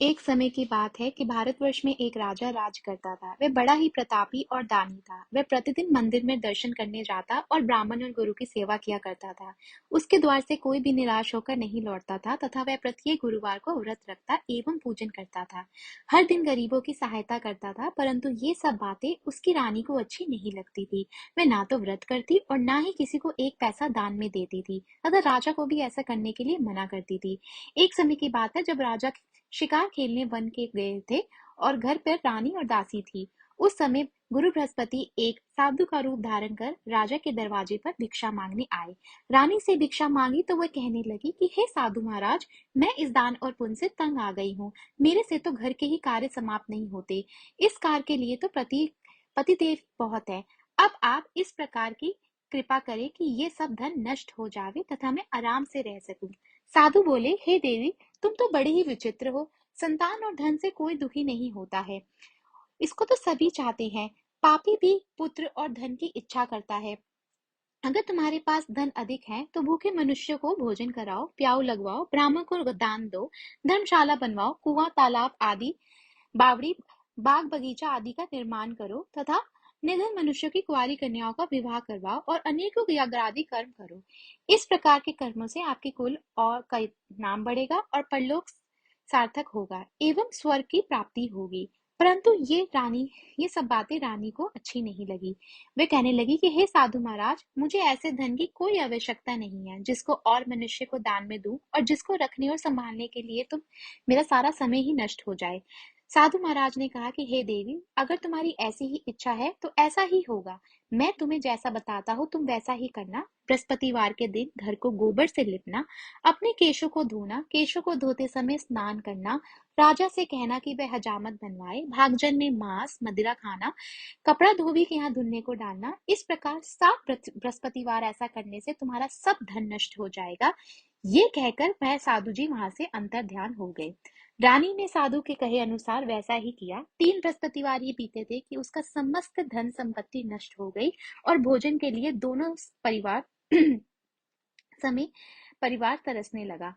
एक समय की बात है कि भारतवर्ष में एक राजा राज करता था। वह बड़ा ही प्रतापी और दानी था। वह प्रतिदिन मंदिर में दर्शन करने जाता और ब्राह्मण और गुरु की सेवा किया करता था। उसके द्वार से कोई भी निराश होकर नहीं लौटता था तथा वह प्रत्येक गुरुवार को व्रत रखता एवं पूजन करता था। हर दिन गरीबों की सहायता करता था, परंतु ये सब बातें उसकी रानी को अच्छी नहीं लगती थी। वह ना तो व्रत करती और ना ही किसी को एक पैसा दान में देती थी तथा राजा को भी ऐसा करने के लिए मना करती थी। एक समय की बात है जब राजा शिकार खेलने वन के गए थे और घर पर रानी और दासी थी। उस समय गुरु बृहस्पति एक साधु का रूप धारण कर राजा के दरवाजे पर भिक्षा मांगने आए। रानी से भिक्षा मांगी तो वह कहने लगी कि हे साधु महाराज, मैं इस दान और पुण्य से तंग आ गई हूँ। मेरे से तो घर के ही कार्य समाप्त नहीं होते। इस कार्य के लिए तो पतिदेव बहुत है। अब आप इस प्रकार की कृपा करें कि ये सब धन नष्ट हो जावे तथा मैं आराम से रह सकूं। साधु बोले, हे देवी, तुम तो बड़े ही विचित्र हो। संतान और धन से कोई दुखी नहीं होता है, इसको तो सभी चाहते हैं। पापी भी पुत्र और धन की इच्छा करता है। अगर तुम्हारे पास धन अधिक है तो भूखे मनुष्य को भोजन कराओ, प्याऊ लगवाओ, ब्राह्मण को दान दो, धर्मशाला बनवाओ, कुआं तालाब आदि बावड़ी बाग बगीचा आदि का निर्माण करो तथा निधन मनुष्यों की कुंवारी कन्याओं का विवाह करवाओ और अनेकों यज्ञादि कर्म करो। इस प्रकार के कर्मों से आपके कुल और का नाम बढ़ेगा और परलोक सार्थक होगा एवं स्वर्ग की प्राप्ति होगी। परंतु ये सब बातें रानी को अच्छी नहीं लगी। वे कहने लगी कि हे साधु महाराज, मुझे ऐसे धन की कोई आवश्यकता नहीं है जिसको और मनुष्य को दान में दूं और जिसको रखने और संभालने के लिए तो मेरा सारा समय ही नष्ट हो जाए। साधु महाराज ने कहा कि हे देवी, अगर तुम्हारी ऐसी ही इच्छा है तो ऐसा ही होगा। मैं तुम्हें जैसा बताता हूँ तुम वैसा ही करना। बृहस्पतिवार के दिन घर को गोबर से लिपना, अपने केशों को धोना, केशों को धोते समय स्नान करना, राजा से कहना कि वह हजामत बनवाए, भागजन में मांस मदिरा खाना, कपड़ा धोबी के यहाँ धुलने को डालना। इस प्रकार 7 बृहस्पतिवार ऐसा करने से तुम्हारा सब धन नष्ट हो जाएगा। ये कहकर वह साधु जी वहां से अंतर ध्यान हो गए। रानी ने साधु के कहे अनुसार वैसा ही किया। 3 बृहस्पतिवार ये बीते थे कि उसका समस्त धन संपत्ति नष्ट हो गई और भोजन के लिए दोनों परिवार समय परिवार तरसने लगा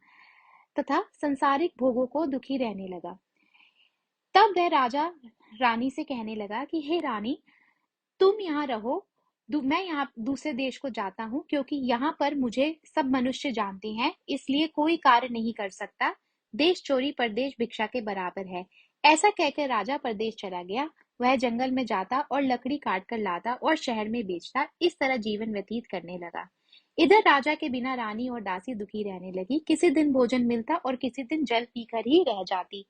तथा संसारिक भोगों को दुखी रहने लगा। तब वह राजा रानी से कहने लगा कि हे रानी, तुम यहाँ रहो, मैं यहाँ दूसरे देश को जाता हूँ क्योंकि यहाँ पर मुझे सब मनुष्य जानते हैं, इसलिए कोई कार्य नहीं कर सकता। देश चोरी परदेश भिक्षा के बराबर है। ऐसा कहकर राजा परदेश चला गया। वह जंगल में जाता और लकड़ी काट कर लाता और शहर में बेचता। इस तरह जीवन व्यतीत करने लगा। इधर राजा के बिना रानी और दासी दुखी रहने लगी। किसी दिन भोजन मिलता और किसी दिन जल पीकर ही रह जाती।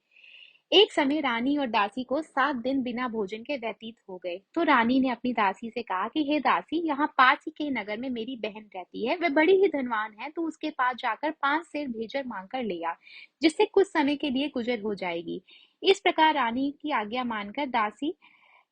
एक समय रानी और दासी को 7 दिन बिना भोजन के व्यतीत हो गए। तो रानी ने अपनी दासी से कहा कि हे दासी, यहाँ पास ही के नगर में मेरी बहन रहती है। वह बड़ी ही धनवान है, तो उसके पास जाकर 5 सेर भेजर मांग कर ले आ, जिससे कुछ समय के लिए गुजर हो जाएगी। इस प्रकार रानी की आज्ञा मानकर दासी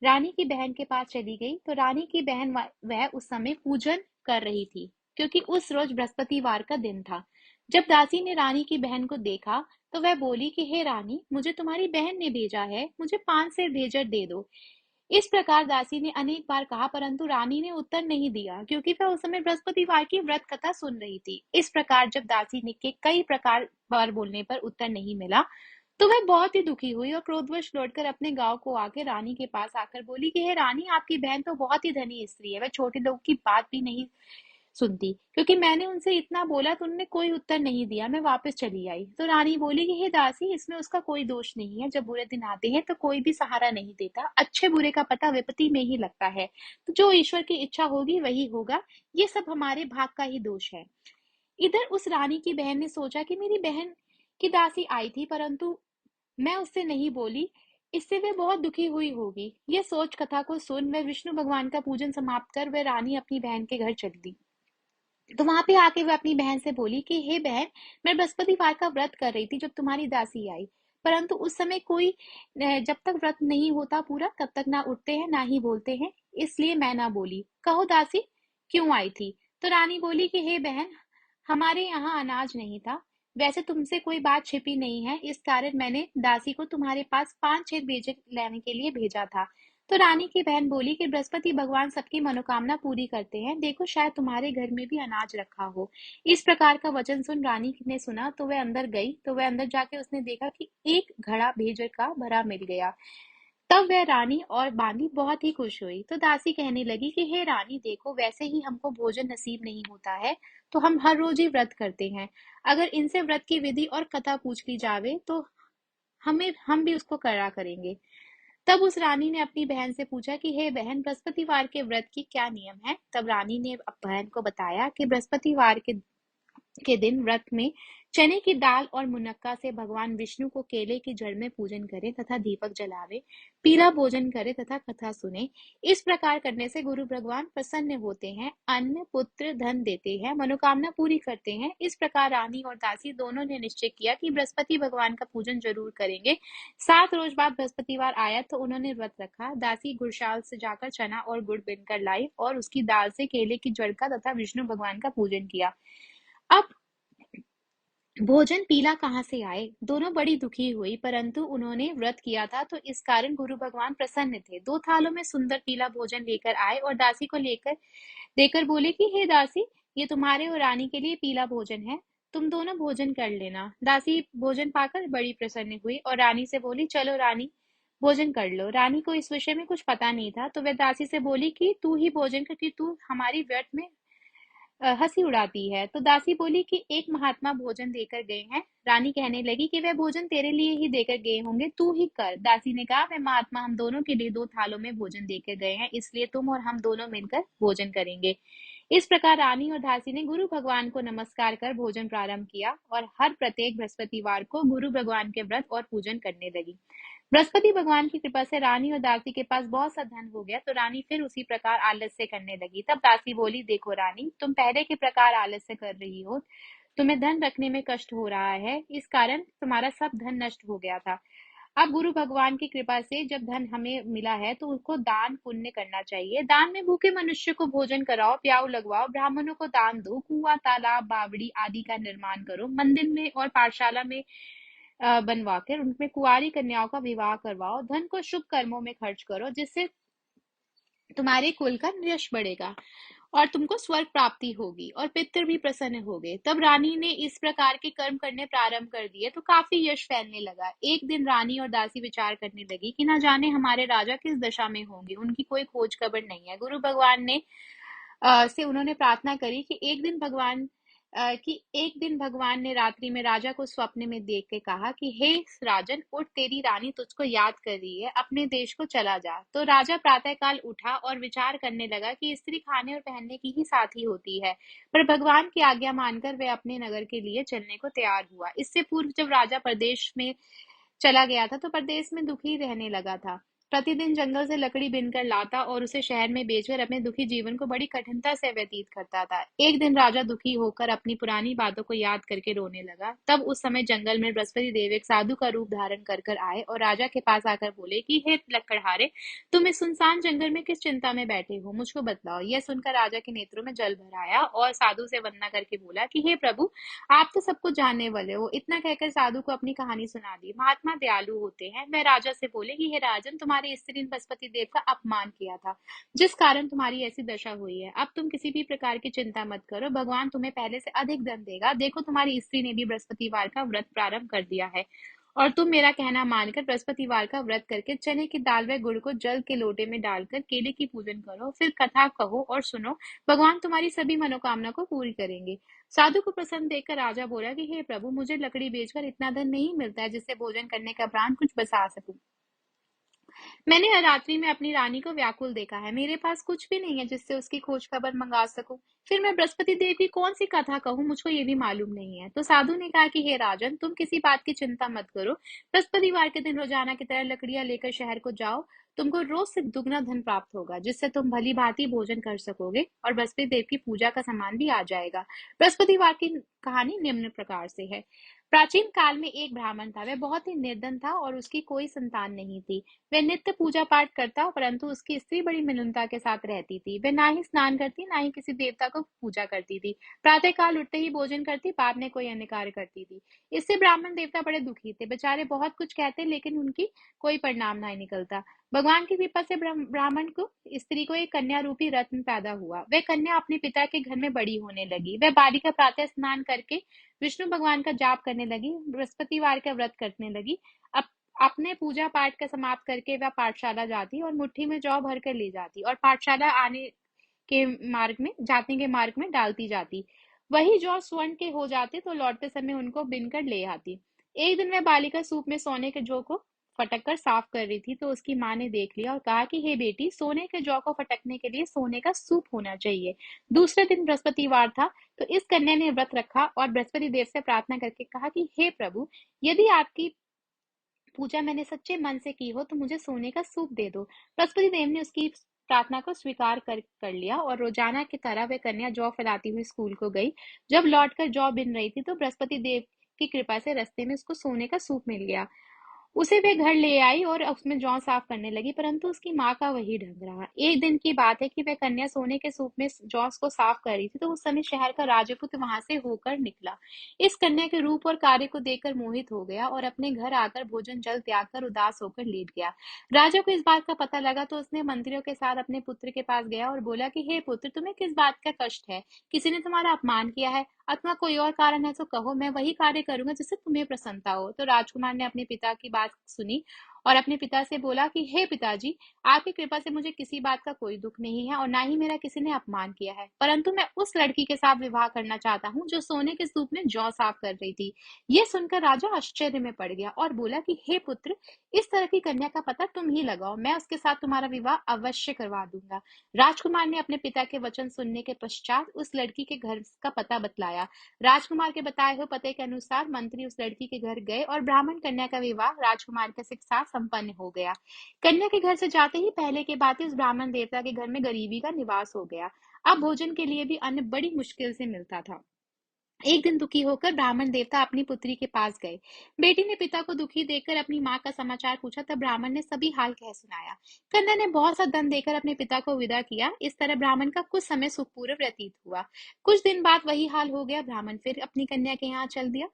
रानी की बहन के पास चली गई। तो रानी की बहन वह उस समय पूजन कर रही थी, क्योंकि उस रोज बृहस्पतिवार का दिन था। जब दासी ने रानी की बहन को देखा तो वह बोली कि हे रानी, मुझे तुम्हारी बहन ने भेजा है, मुझे 5 सेर भेजर दे दो। इस प्रकार दासी ने अनेक बार कहा, परंतु रानी ने उत्तर नहीं दिया, क्योंकि वह उस समय बृहस्पतिवार की व्रत कथा सुन रही थी। इस प्रकार जब दासी ने के कई प्रकार बार बोलने पर उत्तर नहीं मिला, तो वह बहुत ही दुखी हुई और क्रोधवश लौटकर अपने गांव को आकर रानी के पास आकर बोली कि हे रानी, आपकी बहन तो बहुत ही धनी स्त्री है। वह छोटे लोग की बात भी नहीं सुनती, क्योंकि मैंने उनसे इतना बोला तो उन्होंने कोई उत्तर नहीं दिया। मैं वापस चली आई। तो रानी बोली कि हे दासी, इसमें उसका कोई दोष नहीं है। जब बुरे दिन आते हैं तो कोई भी सहारा नहीं देता। अच्छे बुरे का पता विपत्ति में ही लगता है। तो जो ईश्वर की इच्छा होगी वही होगा। ये सब हमारे भाग का ही दोष है। इधर उस रानी की बहन ने सोचा कि मेरी बहन की दासी आई थी, परंतु मैं उससे नहीं बोली, इससे वह बहुत दुखी हुई होगी। यह सोच कथा को सुन वह विष्णु भगवान का पूजन समाप्त कर वह रानी अपनी बहन के घर चली दी। तो वहां पे आके वह अपनी बहन से बोली कि हे बहन, मैं बृहस्पतिवार का व्रत कर रही थी जब तुम्हारी दासी आई, परंतु उस समय कोई जब तक व्रत नहीं होता पूरा तब तक ना उठते हैं ना ही बोलते हैं, इसलिए मैं ना बोली। कहो दासी, क्यों आई थी? तो रानी बोली कि हे बहन, हमारे यहाँ अनाज नहीं था। वैसे तुमसे कोई बात छिपी नहीं है, इस कारण मैंने दासी को तुम्हारे पास 5 छेद भेजे लाने के लिए भेजा था। तो रानी की बहन बोली कि बृहस्पति भगवान सबकी मनोकामना पूरी करते हैं, देखो शायद तुम्हारे घर में भी अनाज रखा हो। इस प्रकार का वचन सुन रानी ने सुना तो वह अंदर गई, तो वह अंदर जाके उसने देखा कि एक घड़ा भेजर का भरा मिल गया। तब वह रानी और बांदी बहुत ही खुश हुई। तो दासी कहने लगी कि हे रानी, देखो वैसे ही हमको भोजन नसीब नहीं होता है, तो हम हर रोज ही व्रत करते हैं। अगर इनसे व्रत की विधि और कथा पूछ ली जावे तो हम भी उसको करा करेंगे। तब उस रानी ने अपनी बहन से पूछा कि हे बहन, बृहस्पतिवार के व्रत की क्या नियम है। तब रानी ने बहन को बताया कि बृहस्पतिवार के दिन व्रत में चने की दाल और मुनक्का से भगवान विष्णु को केले की जड़ में पूजन करें तथा दीपक जलावे, पीला भोजन करें तथा कथा सुने। इस प्रकार करने से गुरु भगवान प्रसन्न होते हैं, अन्न पुत्र धन देते हैं, मनोकामना पूरी करते हैं। इस प्रकार रानी और दासी दोनों ने निश्चय किया कि बृहस्पति भगवान का पूजन जरूर करेंगे। 7 रोज बाद बृहस्पतिवार आया तो उन्होंने व्रत रखा। दासी गुड़शाल से जाकर चना और गुड़ बिनकर लाई और उसकी दाल से केले की जड़ का तथा विष्णु भगवान का पूजन किया। अब भोजन पीला कहाँ से आए? दोनों बड़ी दुखी हुई, परंतु उन्होंने व्रत किया था तो इस कारण गुरु भगवान प्रसन्न थे। 2 थालों में सुंदर पीला भोजन लेकर आए और दासी को लेकर देकर बोले कि हे दासी, ये तुम्हारे और रानी के लिए पीला भोजन है, तुम दोनों भोजन कर लेना। दासी भोजन पाकर बड़ी प्रसन्न हुई और रानी से बोली, चलो रानी, भोजन कर लो। रानी को इस विषय में कुछ पता नहीं था, तो वह दासी से बोली कि तू ही भोजन कर, कि तू हमारी व्यर्थ में हंसी उड़ाती है। तो दासी बोली कि एक महात्मा भोजन देकर गए हैं। रानी कहने लगी कि वह भोजन तेरे लिए ही देकर गए होंगे, तू ही कर। दासी ने कहा, वह महात्मा हम दोनों के लिए 2 थालों में भोजन देकर गए हैं, इसलिए तुम और हम दोनों मिलकर भोजन करेंगे। इस प्रकार रानी और दासी ने गुरु भगवान को नमस्कार कर भोजन प्रारंभ किया और हर प्रत्येक बृहस्पतिवार को गुरु भगवान के व्रत और पूजन करने लगी। बृहस्पति भगवान की कृपा से रानी और दासी के पास बहुत सा धन हो गया, तो रानी फिर उसी प्रकार आलस्य करने लगी। तब दासी बोली, देखो रानी, तुम पहले के प्रकार आलस्य कर रही हो, तुम्हें धन रखने में कष्ट हो रहा है, इस कारण तुम्हारा सब धन नष्ट हो गया था। अब गुरु भगवान की कृपा से जब धन हमें मिला है तो उसको दान पुण्य करना चाहिए। दान में भूखे मनुष्य को भोजन कराओ, प्याऊ लगवाओ, ब्राह्मणों को दान दो, कुआं तालाब बावड़ी आदि का निर्माण करो, मंदिर में और पाठशाला में बनवाकर उनमें कुंवारी कन्याओं का विवाह करवाओ। धन को शुभ कर्मों में खर्च करो, जिससे तुम्हारे कुल का यश बढ़ेगा और तुमको स्वर्ग प्राप्ति होगी और पितर भी प्रसन्न होंगे। तब रानी ने इस प्रकार के कर्म करने प्रारंभ कर दिए तो काफी यश फैलने लगा। एक दिन रानी और दासी विचार करने लगी कि न जाने हमारे राजा किस दशा में होंगे, उनकी कोई खोज खबर नहीं है। गुरु भगवान ने से उन्होंने प्रार्थना करी कि एक दिन भगवान ने रात्रि में राजा को स्वप्न में देख के कहा कि हे राजन, उठ, तेरी रानी तुझको याद कर रही है, अपने देश को चला जा। तो राजा प्रातःकाल उठा और विचार करने लगा कि स्त्री खाने और पहनने की ही साथी होती है, पर भगवान की आज्ञा मानकर वह अपने नगर के लिए चलने को तैयार हुआ। इससे पूर्व जब राजा प्रदेश में चला गया था तो परदेश में दुखी रहने लगा था। प्रतिदिन जंगल से लकड़ी बिनकर लाता और उसे शहर में बेचकर अपने दुखी जीवन को बड़ी कठिनता से व्यतीत करता था। एक दिन राजा दुखी होकर अपनी पुरानी बातों को याद करके रोने लगा। तब उस समय जंगल में बृहस्पति देव एक साधु का रूप धारण कर कर आए और राजा के पास आकर बोले कि हे लकड़हारे, तुम इस सुनसान जंगल में किस चिंता में बैठे हो, मुझको बतलाओ। यह सुनकर राजा के नेत्रों में जल भर आया और साधु से वंदना करके बोला कि हे प्रभु, आप तो सब कुछ जानने वाले हो। इतना कहकर साधु को अपनी कहानी सुना दी। महात्मा दयालु होते हैं। वह राजा से बोले कि हे राजन, तुम्हारी स्त्री ने बृहस्पति देव का अपमान किया था, जिस कारण तुम्हारी ऐसी दशा हुई है। अब तुम किसी भी प्रकार की चिंता मत करो, भगवान तुम्हें पहले से अधिक धन देगा। देखो, तुम्हारी स्त्री ने भी बृहस्पतिवार का व्रत प्रारंभ कर दिया है और तुम मेरा कहना मानकर बृहस्पतिवार का व्रत करके चने की दाल व गुड़ को जल के लोटे में डालकर केले की पूजन करो, फिर कथा कहो और सुनो। भगवान तुम्हारी सभी मनोकामना को पूरी करेंगे। साधु को प्रसन्न देखकर राजा बोला कि हे प्रभु, मुझे लकड़ी बेचकर इतना धन नहीं मिलता है जिससे भोजन करने का प्राण कुछ बसा सकूं। मैंने रात्रि में अपनी रानी को व्याकुल देखा है, मेरे पास कुछ भी नहीं है जिससे उसकी खोज खबर मंगा सकूं। फिर मैं बृहस्पति देव की कौन सी कथा कहूं, मुझको ये भी मालूम नहीं है। तो साधु ने कहा कि हे राजन, तुम किसी बात की चिंता मत करो। बृहस्पतिवार के दिन रोजाना की तरह लकड़ियां लेकर शहर को जाओ, तुमको रोज से दुगना धन प्राप्त होगा, जिससे तुम भली भांति भोजन कर सकोगे और बृहस्पति देव की पूजा का सामान भी आ जाएगा। बृहस्पतिवार की कहानी निम्न प्रकार से है। प्राचीन काल में एक ब्राह्मण था। वह बहुत ही निर्धन था और उसकी कोई संतान नहीं थी। वह नित्य पूजा पाठ करता, परंतु उसकी स्त्री बड़ी विनम्रता के साथ रहती थी। वह ना ही स्नान करती, ना ही किसी देवता को पूजा करती थी। प्रातःकाल उठते ही भोजन करती, बाद में कोई अन्य कार्य करती थी। इससे ब्राह्मण देवता बड़े दुखी थे। बेचारे बहुत कुछ कहते, लेकिन उनकी कोई परिणाम नहीं निकलता। भगवान की कृपा से ब्राह्मण को स्त्री को एक कन्या रूपी रत्न पैदा हुआ। वह कन्या अपने पिता के घर में बड़ी होने लगी। वह बालिका प्रातः स्नान करके विष्णु भगवान का जाप करने लगी, बृहस्पतिवार का व्रत करने लगी। अप, अपने पूजा पाठ का समाप्त करके वह पाठशाला जाती और मुट्ठी में जौ भर कर ले जाती और पाठशाला जाने के मार्ग में डालती जाती। वही जौ स्वर्ण के हो जाते तो लौटते समय उनको बिनकर ले आती। एक दिन वह बालिका सूप में सोने के जौ को फटक कर साफ कर रही थी तो उसकी माँ ने देख लिया और कहा कि हे बेटी, सोने के जौ को फटकने के लिए सोने का सूप होना चाहिए। दूसरे दिन बृहस्पतिवार था तो इस कन्या ने व्रत रखा और बृहस्पति देव से प्रार्थना करके कहा कि हे प्रभु, यदि आपकी पूजा मैंने सच्चे मन से की हो तो मुझे सोने का सूप दे दो। बृहस्पति देव ने उसकी प्रार्थना को स्वीकार कर लिया और रोजाना की तरह वह कन्या जौ फैलाती हुई स्कूल को गई। जब लौटकर जौ बिन रही थी तो बृहस्पति देव की कृपा से रास्ते में उसको सोने का सूप मिल गया। उसे वे घर ले आई और उसमें जौ साफ करने लगी, परंतु उसकी माँ का वही ढंग रहा। एक दिन की बात है कि वह कन्या सोने के सूप में जौ को साफ कर रही थी तो उस समय शहर का राजपूत वहां से होकर निकला। इस कन्या के रूप और कार्य को देखकर मोहित हो गया और अपने घर आकर भोजन जल त्याग कर उदास होकर लेट गया। राजा को इस बात का पता लगा तो उसने मंत्रियों के साथ अपने पुत्र के पास गया और बोला कि हे पुत्र, तुम्हें किस बात का कष्ट है? किसी ने तुम्हारा अपमान किया है अथवा कोई और कारण है तो कहो, मैं वही कार्य करूंगा जिससे तुम्हें प्रसन्नता हो। तो राजकुमार ने अपने पिता की बात सुनी और अपने पिता से बोला कि हे पिताजी, आपकी कृपा से मुझे किसी बात का कोई दुख नहीं है और ना ही मेरा किसी ने अपमान किया है, परंतु मैं उस लड़की के साथ विवाह करना चाहता हूँ जो सोने के सूप में जौ साफ कर रही थी। ये सुनकर राजा आश्चर्य में पड़ गया और बोला कि हे पुत्र, इस तरह की कन्या का पता तुम ही लगाओ, मैं उसके साथ तुम्हारा विवाह अवश्य करवा दूंगा। राजकुमार ने अपने पिता के वचन सुनने के पश्चात उस लड़की के घर का पता बतलाया। राजकुमार के बताए हुए पते के अनुसार मंत्री उस लड़की के घर गए और ब्राह्मण कन्या का विवाह राजकुमार के साथ संपन्न हो गया। कन्या के घर से जाते ही पहले के भांति उस ब्राह्मण देवता के घर में गरीबी का निवास हो गया। अब भोजन के लिए भी अन्न बड़ी मुश्किल से मिलता था। एक दिन दुखी होकर ब्राह्मण देवता अपनी पुत्री के पास गए। बेटी ने पिता को दुखी देखकर अपनी माँ का समाचार पूछा तब ब्राह्मण ने सभी हाल कह सुनाया। कन्या ने बहुत सा धन देकर अपने पिता को विदा किया। इस तरह ब्राह्मण का कुछ समय सुखपूर्व व्यतीत हुआ। कुछ दिन बाद वही हाल हो गया। ब्राह्मण फिर अपनी कन्या के यहाँ चल दिया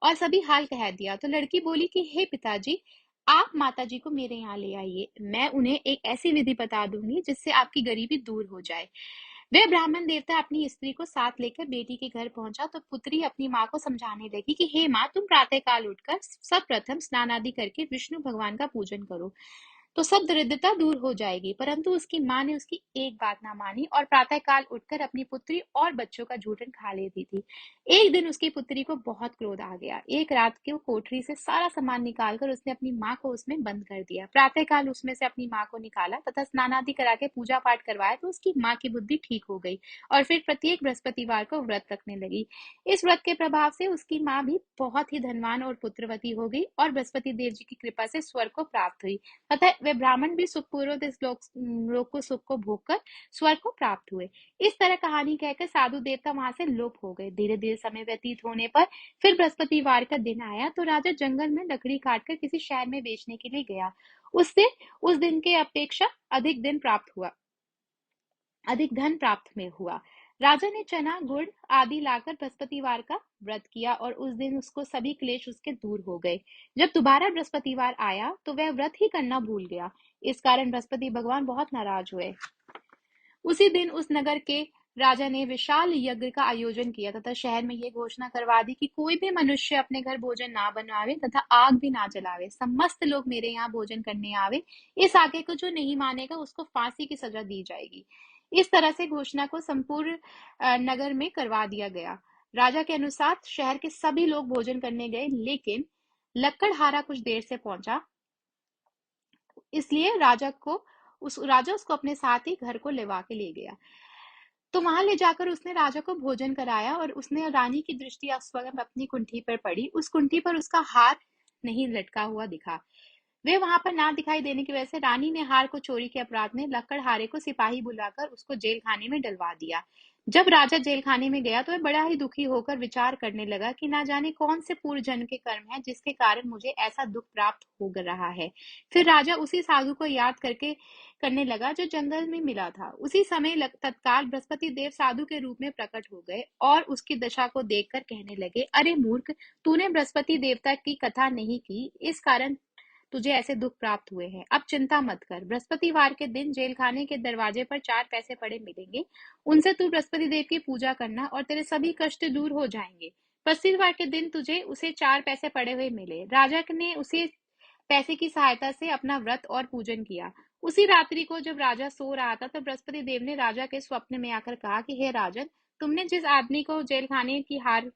और सभी हाल कह दिया। तो लड़की बोली कि हे पिताजी, आप माता जी को मेरे यहाँ ले आइए, मैं उन्हें एक ऐसी विधि बता दूंगी जिससे आपकी गरीबी दूर हो जाए। वह ब्राह्मण देवता अपनी स्त्री को साथ लेकर बेटी के घर पहुंचा तो पुत्री अपनी माँ को समझाने लगी कि हे माँ, तुम प्रातः काल उठकर सर्वप्रथम स्नान आदि करके विष्णु भगवान का पूजन करो तो सब दरिद्रता दूर हो जाएगी। परंतु उसकी माँ ने उसकी एक बात ना मानी और प्रातःकाल उठकर अपनी पुत्री और बच्चों का झूठन खा लेती थी। एक दिन उसकी पुत्री को बहुत क्रोध आ गया। एक रात के वो कोठरी से सारा सामान निकालकर उसने अपनी माँ को उसमें बंद कर दिया। प्रातःकाल उसमें से अपनी माँ को निकाला तथा स्नान आदि करा के पूजा पाठ करवाया तो उसकी माँ की बुद्धि ठीक हो गई और फिर प्रत्येक बृहस्पतिवार को व्रत रखने लगी। इस व्रत के प्रभाव से उसकी माँ भी बहुत ही धनवान और पुत्रवती हो गई और बृहस्पति देव जी की कृपा से स्वर्ग को प्राप्त हुई। अतः वे ब्राह्मण भी सुखपूर्वक इस लोक को सुख को भोग कर स्वर्ग को प्राप्त हुए। इस तरह कहानी कहकर साधु देवता वहां से लोप हो गए। धीरे धीरे समय व्यतीत होने पर फिर बृहस्पतिवार का दिन आया तो राजा जंगल में लकड़ी काटकर किसी शहर में बेचने के लिए गया। उससे उस दिन के अपेक्षा अधिक धन प्राप्त में हुआ। राजा ने चना गुड़ आदि लाकर बृहस्पतिवार का व्रत किया और उस दिन उसको सभी क्लेश उसके दूर हो गए। जब दोबारा बृहस्पतिवार आया तो वह व्रत ही करना भूल गया। इस कारण बृहस्पति भगवान बहुत नाराज हुए। उसी दिन उस नगर के राजा ने विशाल यज्ञ का आयोजन किया तथा शहर में ये घोषणा करवा दी कि कोई भी मनुष्य अपने घर भोजन ना बनावे तथा आग भी ना जलावे। समस्त लोग मेरे यहाँ भोजन करने आवे। इस आज्ञा को जो नहीं मानेगा उसको फांसी की सजा दी जाएगी। इस तरह से घोषणा को संपूर्ण नगर में करवा दिया गया। राजा के अनुसार शहर के सभी लोग भोजन करने गए, लेकिन लकड़हारा कुछ देर से पहुंचा, इसलिए राजा उसको अपने साथ ही घर को लेवा के ले गया। तो वहां ले जाकर उसने राजा को भोजन कराया और उसने रानी की दृष्टि स्वयं अपनी कुंठी पर पड़ी। उस कुंठी पर उसका हार नहीं लटका हुआ दिखा। वे वहां पर ना दिखाई देने की वजह से रानी ने हार को चोरी के अपराध में लकड़हारे को सिपाही बुलाकर उसको जेल खाने में डलवा दिया। जब राजा जेल खाने में गया तो वह बड़ा ही दुखी होकर विचार करने लगा कि ना जाने कौन से पूर्व जन्म के कर्म है जिसके कारण मुझे ऐसा दुख प्राप्त हो रहा है। फिर राजा उसी साधु को याद करने लगा जो जंगल में मिला था। उसी समय तत्काल बृहस्पति देव साधु के रूप में प्रकट हो गए और उसकी दशा को देखकर कहने लगे, अरे मूर्ख, तूने बृहस्पति देवता की कथा नहीं की, इस कारण तुझे ऐसे दुख प्राप्त हुए हैं। अब चिंता मत कर, बृहस्पतिवार के दिन जेलखाने के दरवाजे पर 4 पैसे पड़े मिलेंगे, उनसे तू बृहस्पति देव की पूजा करना और तेरे सभी कष्ट दूर हो जाएंगे। बृहस्पतिवार के दिन तुझे उसे 4 पैसे पड़े हुए मिले। राजा ने उसे पैसे की सहायता से अपना व्रत और पूजन किया। उसी रात्रि को जब राजा सो रहा था, तो बृहस्पति देव ने राजा के स्वप्न में आकर कहा कि हे राजन, तुमने जिस आदमी को जेलखाने की हार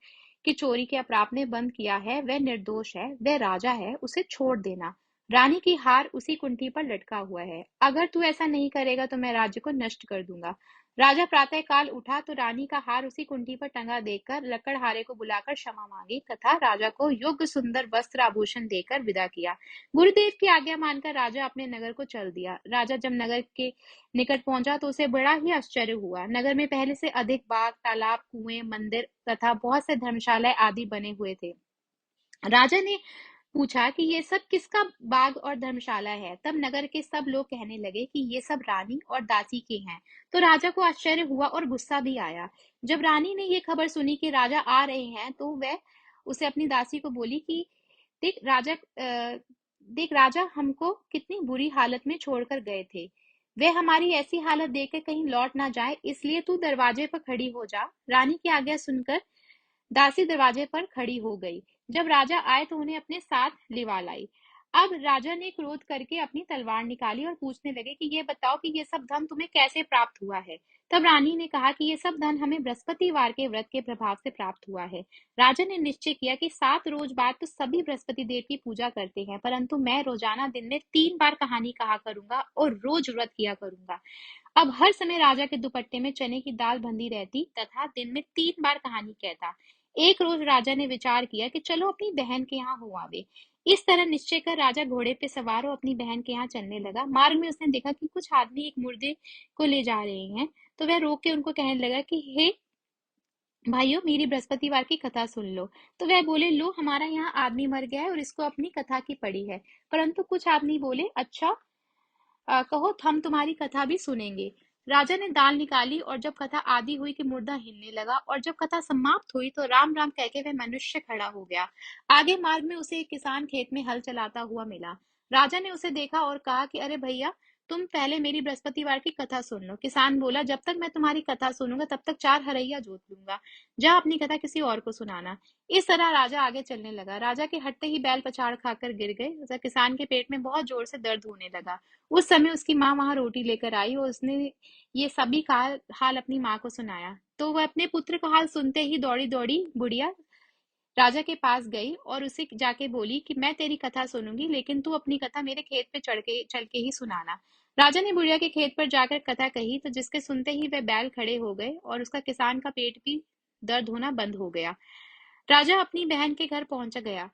की चोरी के अपराध में बंद किया है, वह निर्दोष है, वह राजा है, उसे छोड़ देना। रानी की हार उसी कुंठी पर लटका हुआ है। अगर तू ऐसा नहीं करेगा तो मैं राज्य को नष्ट कर दूंगा। राजा प्रातः काल उठा तो रानी का हार उसी कुंठी पर टंगा देखकर लकड़हारे को बुलाकर क्षमा मांगी तथा राजा को योग्य सुंदर वस्त्र आभूषण देकर विदा किया। गुरुदेव की आज्ञा मानकर राजा अपने नगर को चल दिया। राजा जब नगर के निकट पहुंचा तो उसे बड़ा ही आश्चर्य हुआ। नगर में पहले से अधिक बाग, तालाब, कुएं, मंदिर तथा बहुत से धर्मशालाएं आदि बने हुए थे। राजा ने पूछा कि ये सब किसका बाग और धर्मशाला है। तब नगर के सब लोग कहने लगे कि ये सब रानी और दासी के हैं। तो राजा को आश्चर्य हुआ और गुस्सा भी आया। जब रानी ने ये खबर सुनी कि राजा आ रहे हैं, तो वह उसे अपनी दासी को बोली कि देख राजा देख राजा हमको कितनी बुरी हालत में छोड़कर गए थे। वे हमारी ऐसी हालत देखकर कहीं लौट ना जाए, इसलिए तू दरवाजे पर खड़ी हो जा। रानी की आज्ञा सुनकर दासी दरवाजे पर खड़ी हो गई। जब राजा आए तो उन्हें अपने साथ लिवा लाई। अब राजा ने क्रोध करके अपनी तलवार निकाली और पूछने लगे कि ये बताओ कि ये सब धन तुम्हें कैसे प्राप्त हुआ है। तब रानी ने कहा कि ये सब धन हमें बृहस्पतिवार के व्रत के प्रभाव से प्राप्त हुआ है। राजा ने निश्चय किया कि 7 रोज बाद तो सभी बृहस्पति देव की पूजा करते हैं, परंतु मैं रोजाना दिन में 3 बार कहानी कहा करूंगा और रोज व्रत किया करूंगा। अब हर समय राजा के दुपट्टे में चने की दाल बंधी रहती तथा दिन में 3 बार कहानी कहता। एक रोज राजा ने विचार किया कि चलो अपनी बहन के यहाँ हो आवे। इस तरह निश्चय कर राजा घोड़े पे सवार हो अपनी बहन के यहाँ चलने लगा। मार्ग में उसने देखा कि कुछ आदमी एक मुर्दे को ले जा रहे हैं, तो वह रोक के उनको कहने लगा कि हे भाइयों, मेरी बृहस्पतिवार की कथा सुन लो। तो वह बोले, लो, हमारा यहाँ आदमी मर गया है और इसको अपनी कथा की पड़ी है। परंतु कुछ आदमी बोले, अच्छा, कहो, हम तुम्हारी कथा भी सुनेंगे। राजा ने दाल निकाली और जब कथा आदि हुई कि मुर्दा हिलने लगा और जब कथा समाप्त हुई तो राम राम कह के वह मनुष्य खड़ा हो गया। आगे मार्ग में उसे एक किसान खेत में हल चलाता हुआ मिला। राजा ने उसे देखा और कहा कि अरे भैया, तुम पहले मेरी बृहस्पतिवार की कथा सुन लो। किसान बोला, जब तक मैं तुम्हारी कथा सुनूंगा तब तक 4 हरैया जोत लूंगा। जा अपनी कथा किसी और को सुनाना। इस तरह राजा आगे चलने लगा। राजा के हटते ही बैल पछाड़ खाकर गिर गए तथा किसान के पेट में बहुत जोर से दर्द होने लगा। उस समय उसकी माँ वहां रोटी लेकर आई और उसने ये सभी का हाल अपनी माँ को सुनाया। तो वह अपने पुत्र का हाल सुनते ही दौड़ी दौड़ी बुढ़िया राजा के पास गई और उसे जाके बोली कि मैं तेरी कथा सुनूंगी, लेकिन तू अपनी कथा मेरे खेत पे चल के ही सुनाना। राजा ने बुढ़िया के खेत पर जाकर कथा कही तो जिसके सुनते ही वह बैल खड़े हो गए और उसका किसान का पेट भी दर्द होना बंद हो गया। राजा अपनी बहन के घर पहुंच गया।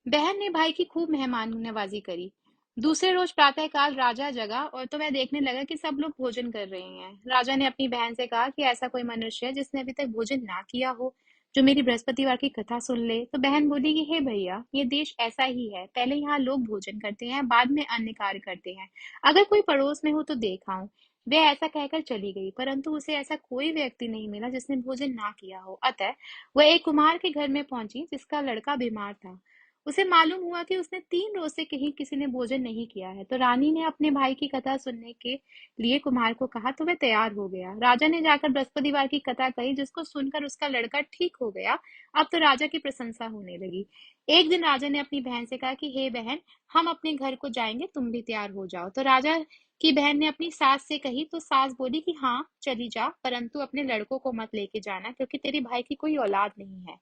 बहन ने भाई की खूब मेहमान नवाजी करी। दूसरे रोज प्रातःकाल राजा जगा और तो वह देखने लगा कि सब लोग भोजन कर रहे हैं। राजा ने अपनी बहन से कहा कि ऐसा कोई मनुष्य है जिसने अभी तक भोजन ना किया हो, जो मेरी बृहस्पतिवार की कथा सुन ले। तो बहन बोली कि हे भैया, ये देश ऐसा ही है, पहले यहाँ लोग भोजन करते हैं, बाद में अन्य कार्य करते हैं। अगर कोई पड़ोस में हो तो देख आऊं। वह ऐसा कहकर चली गई, परंतु उसे ऐसा कोई व्यक्ति नहीं मिला जिसने भोजन ना किया हो। अतः वह एक कुम्हार के घर में पहुंची जिसका लड़का बीमार था। उसे मालूम हुआ कि उसने 3 रोज से कहीं किसी ने भोजन नहीं किया है। तो रानी ने अपने भाई की कथा सुनने के लिए कुम्हार को कहा, तो वह तैयार हो गया। राजा ने जाकर बृहस्पतिवार की कथा कही, जिसको सुनकर उसका लड़का ठीक हो गया। अब तो राजा की प्रशंसा होने लगी। एक दिन राजा ने अपनी बहन से कहा कि हे बहन, हम अपने घर को जाएंगे, तुम भी तैयार हो जाओ। तो राजा की बहन ने अपनी सास से कही तो सास बोली कि हाँ, चली जा, परंतु अपने लड़कों को मत लेके जाना, क्योंकि तेरे भाई की कोई औलाद नहीं है।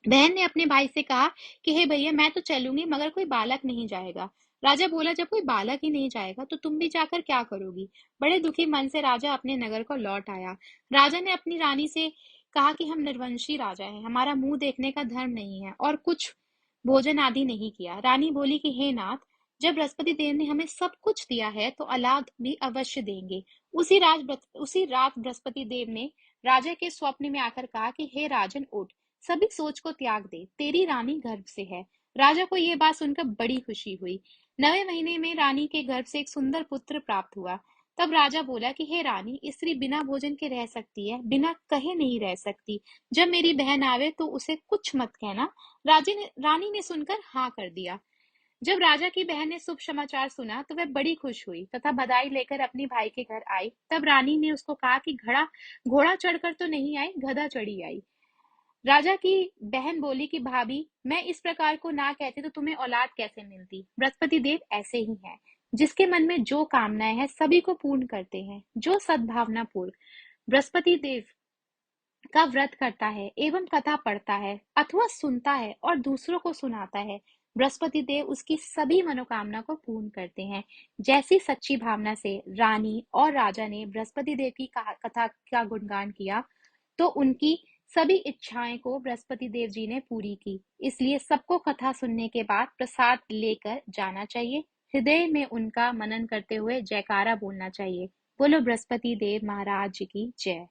बहन ने अपने भाई से कहा कि हे भैया, मैं तो चलूंगी, मगर कोई बालक नहीं जाएगा। राजा बोला, जब कोई बालक ही नहीं जाएगा तो तुम भी जाकर क्या करोगी। बड़े दुखी मन से राजा अपने नगर को लौट आया। राजा ने अपनी रानी से कहा कि हम निर्वंशी राजा हैं, हमारा मुंह देखने का धर्म नहीं है और कुछ भोजन आदि नहीं किया। रानी बोली कि हे नाथ, जब बृहस्पति देव ने हमें सब कुछ दिया है तो औलाद भी अवश्य देंगे। उसी रात बृहस्पति देव ने राजा के स्वप्न में आकर कहा कि हे राजन, उठ, सभी सोच को त्याग दे, तेरी रानी गर्भ से है। राजा को यह बात सुनकर बड़ी खुशी हुई। 9वें महीने में रानी के गर्भ से एक सुंदर पुत्र प्राप्त हुआ। तब राजा बोला कि हे रानी, स्त्री बिना भोजन के रह सकती है, बिना कहे नहीं रह सकती। जब मेरी बहन आवे तो उसे कुछ मत कहना। रानी ने सुनकर हाँ कर दिया। जब राजा की बहन ने शुभ समाचार सुना तो वह बड़ी खुश हुई तथा बधाई लेकर अपने भाई के घर आई। तब रानी ने उसको कहा कि घड़ा घोड़ा चढ़कर तो नहीं आई, गधा चढ़ी आई। राजा की बहन बोली कि भाभी, मैं इस प्रकार को ना कहती तो तुम्हें औलाद कैसे मिलती। बृहस्पति देव ऐसे ही हैं, जिसके मन में जो कामनाएं हैं सभी को पूर्ण करते हैं। जो सद्भावना पूर्व बृहस्पति देव का व्रत करता है एवं कथा पढ़ता है अथवा सुनता है और दूसरों को सुनाता है, बृहस्पति देव उसकी सभी मनोकामना को पूर्ण करते हैं। जैसी सच्ची भावना से रानी और राजा ने बृहस्पति देव की कथा का गुणगान किया, तो उनकी सभी इच्छाएं को बृहस्पति देव जी ने पूरी की। इसलिए सबको कथा सुनने के बाद प्रसाद लेकर जाना चाहिए। हृदय में उनका मनन करते हुए जयकारा बोलना चाहिए। बोलो बृहस्पति देव महाराज की जय।